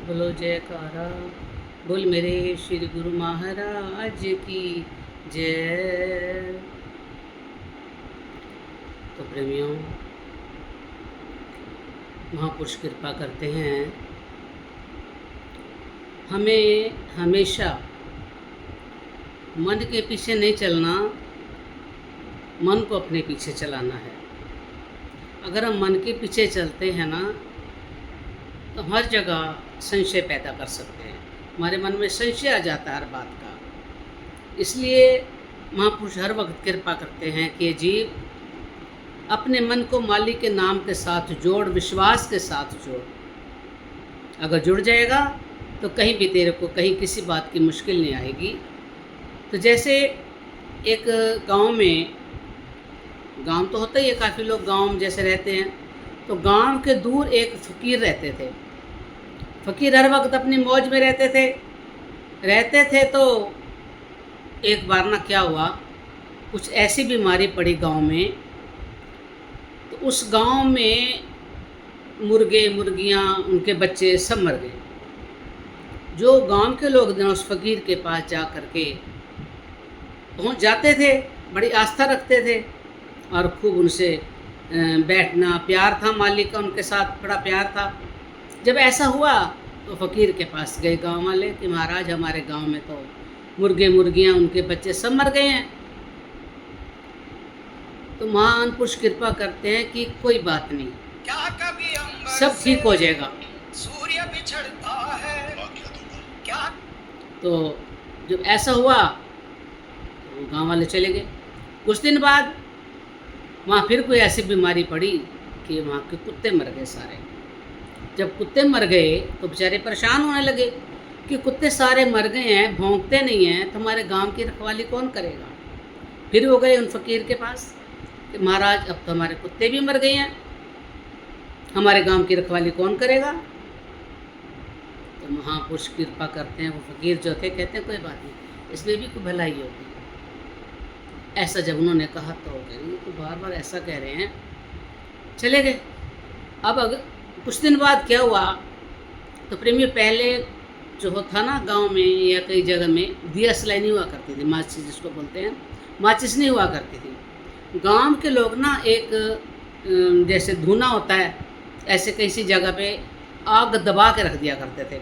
बोलो जयकारा। बोल मेरे श्री गुरु महाराज की जय। तो प्रेमियों, महापुरुष कृपा करते हैं, हमें हमेशा मन के पीछे नहीं चलना, मन को अपने पीछे चलाना है। अगर हम मन के पीछे चलते हैं ना, तो हर जगह संशय पैदा कर सकते हैं। हमारे मन में संशय आ जाता है हर बात का। इसलिए महापुरुष हर वक्त कृपा करते हैं कि जीव अपने मन को मालिक के नाम के साथ जोड़, विश्वास के साथ जोड़। अगर जुड़ जाएगा तो कहीं भी तेरे को कहीं किसी बात की मुश्किल नहीं आएगी। तो जैसे एक गांव तो होता ही है, काफ़ी लोग गांव में जैसे रहते हैं, तो गांव के दूर एक फ़कीर रहते थे। फ़कीर हर वक्त अपनी मौज में रहते थे। तो एक बार ना क्या हुआ, कुछ ऐसी बीमारी पड़ी गांव में, तो उस गांव में मुर्गे मुर्गियां, उनके बच्चे सब मर गए। जो गांव के लोग ना उस फ़कीर के पास जा कर के पहुंच जाते थे, बड़ी आस्था रखते थे और खूब उनसे बैठना, प्यार था मालिक का उनके साथ, बड़ा प्यार था। जब ऐसा हुआ तो फ़कीर के पास गए गांव वाले कि महाराज, हमारे गांव में तो मुर्गे मुर्गियां, उनके बच्चे सब मर गए हैं। तो महान पुरुष कृपा करते हैं कि कोई बात नहीं, सब ठीक हो जाएगा। सूर्य बिछड़ता है क्या। तो जब ऐसा हुआ तो गांव वाले चले गए। कुछ दिन बाद वहाँ फिर कोई ऐसी बीमारी पड़ी कि वहाँ के कुत्ते मर गए सारे। जब कुत्ते मर गए तो बेचारे परेशान होने लगे कि कुत्ते सारे मर गए हैं, भौंकते नहीं हैं, तो हमारे गांव की रखवाली कौन करेगा। फिर वो गए उन फ़कीर के पास कि महाराज, अब तो हमारे कुत्ते भी मर गए हैं, हमारे गांव की रखवाली कौन करेगा। तो महापुरुष कृपा करते हैं, वो फ़कीर जो थे कहते हैं कोई बात नहीं, इसमें भी कोई भलाई होगी। ऐसा जब उन्होंने कहा तो ये तो बार बार ऐसा कह रहे हैं, चले गए। अब अगर कुछ दिन बाद क्या हुआ, तो प्रेमियों, पहले जो था ना गांव में या कई जगह में दिया सलाई नहीं हुआ करती थी, माचिस जिसको बोलते हैं, माचिस नहीं हुआ करती थी। गांव के लोग ना एक जैसे धुना होता है, ऐसे किसी जगह पे आग दबा के रख दिया करते थे।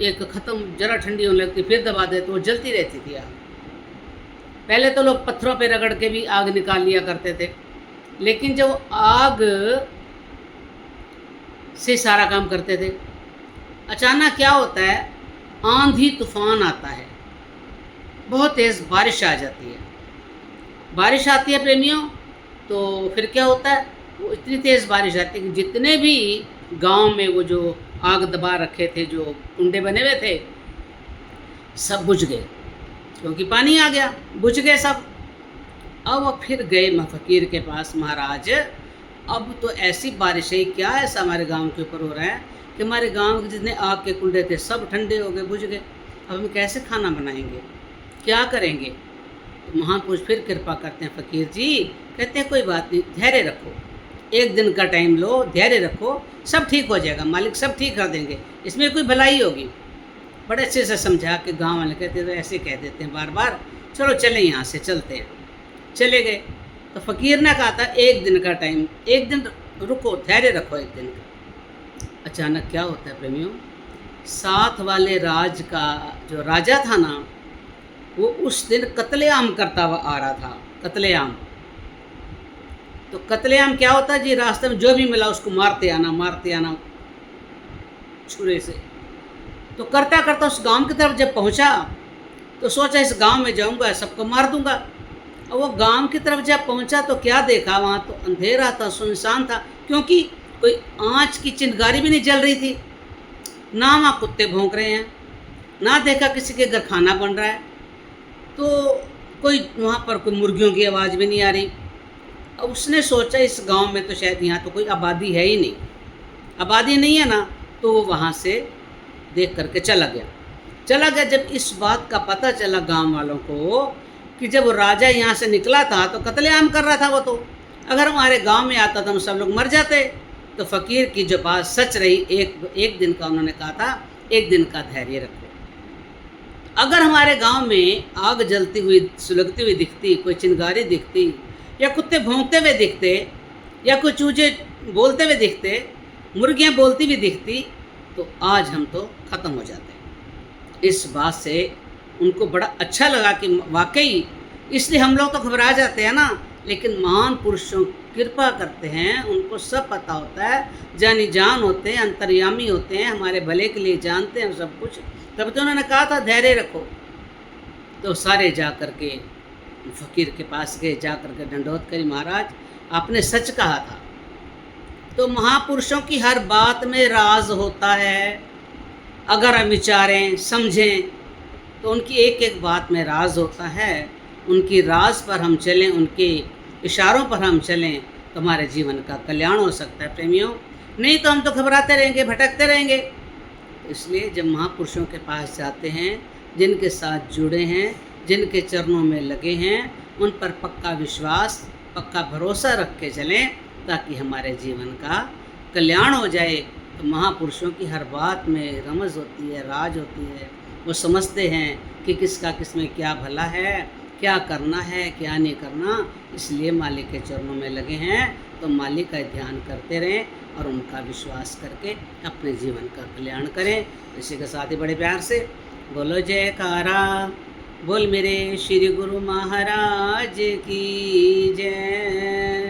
एक ख़त्म जरा ठंडी होने लगती, फिर दबा दे तो वो जलती रहती थी आग। पहले तो लोग पत्थरों पे रगड़ के भी आग निकाल लिया करते थे, लेकिन जब आग से सारा काम करते थे, अचानक क्या होता है, आंधी तूफान आता है, बहुत तेज़ बारिश आ जाती है। बारिश आती है प्रेमियों, तो फिर क्या होता है, वो इतनी तेज़ बारिश आती है कि जितने भी गांव में वो जो आग दबा रखे थे, जो कुंडे बने हुए थे, सब बुझ गए, क्योंकि पानी आ गया, बुझ गए सब। अब वो फिर गए फ़कीर के पास, महाराज अब तो ऐसी बारिश है, क्या ऐसा हमारे गांव के ऊपर हो रहा है कि हमारे गांव के जितने आग के कुंडे थे सब ठंडे हो गए, बुझ गए, अब हम कैसे खाना बनाएंगे, क्या करेंगे। तो महापुरुष फिर कृपा करते हैं, फ़कीर जी कहते हैं कोई बात नहीं, धैर्य रखो, एक दिन का टाइम लो, धैर्य रखो, सब ठीक हो जाएगा, मालिक सब ठीक कर देंगे, इसमें कोई भलाई होगी। बड़े अच्छे से समझा कि गांव वाले कहते तो ऐसे कह देते हैं बार बार, चलो चले यहाँ से चलते हैं। चले गए। तो फ़कीर ने कहा था एक दिन का टाइम, एक दिन रुको, धैर्य रखो एक दिन का। अचानक क्या होता है प्रेमियों, साथ वाले राज का जो राजा था ना, वो उस दिन कत्लेआम करता हुआ आ रहा था, कत्लेआम। तो कत्लेआम क्या होता है जी, रास्ते में जो भी मिला उसको मारते आना छुरे से। तो करता करता उस गांव की तरफ जब पहुंचा तो सोचा इस गांव में जाऊंगा, सबको मार दूंगा। और वो गांव की तरफ जब पहुंचा तो क्या देखा, वहाँ तो अंधेरा था, सुनसान था, क्योंकि कोई आँच की चिंगारी भी नहीं जल रही थी, ना वहाँ कुत्ते भौंक रहे हैं, ना देखा किसी के घर खाना बन रहा है, तो कोई वहाँ पर कोई मुर्गियों की आवाज़ भी नहीं आ रही। अब उसने सोचा इस गांव में तो शायद यहाँ तो कोई आबादी है ही नहीं, आबादी नहीं है ना, तो वो वहाँ से देख करके चला गया। जब इस बात का पता चला गांव वालों को कि जब राजा यहाँ से निकला था तो कत्लेआम कर रहा था वो, तो अगर हमारे गांव में आता तो हम सब लोग मर जाते। तो फ़कीर की जो बात सच रही, एक दिन का उन्होंने कहा था, एक दिन का धैर्य रखो। अगर हमारे गांव में आग जलती हुई सुलगती हुई दिखती, कोई चिंगारी दिखती, या कुत्ते भौंकते हुए दिखते, या कोई चूजे बोलते हुए दिखते, मुर्गियां बोलती हुई दिखती, तो आज हम तो ख़त्म हो जाते। इस बात से उनको बड़ा अच्छा लगा कि वाकई, इसलिए हम लोग तो घबरा जाते हैं ना, लेकिन महान पुरुषों कृपा करते हैं, उनको सब पता होता है, जानी जान होते हैं, अंतर्यामी होते हैं, हमारे भले के लिए जानते हैं सब कुछ। तब तो उन्होंने कहा था धैर्य रखो। तो सारे जा कर के फ़कीर के पास गए, जा कर के दंडोत करी, महाराज आपने सच कहा था। तो महापुरुषों की हर बात में राज होता है, अगर हम विचारें समझें तो उनकी एक एक बात में राज होता है। उनकी राज पर हम चलें, उनके इशारों पर हम चलें, तो हमारे जीवन का कल्याण हो सकता है प्रेमियों। नहीं तो हम तो घबराते रहेंगे, भटकते रहेंगे। इसलिए जब महापुरुषों के पास जाते हैं, जिनके साथ जुड़े हैं, जिनके चरणों में लगे हैं, उन पर पक्का विश्वास, पक्का भरोसा रख के चलें, ताकि हमारे जीवन का कल्याण हो जाए। तो महापुरुषों की हर बात में रमज़ होती है, राज होती है। वो समझते हैं कि किसका किस में क्या भला है, क्या करना है, क्या नहीं करना। इसलिए मालिक के चरणों में लगे हैं, तो मालिक का ध्यान करते रहें और उनका विश्वास करके अपने जीवन का कल्याण करें। इसी के साथ ही बड़े प्यार से बोलो जयकारा, बोल मेरे श्री गुरु महाराज की जय।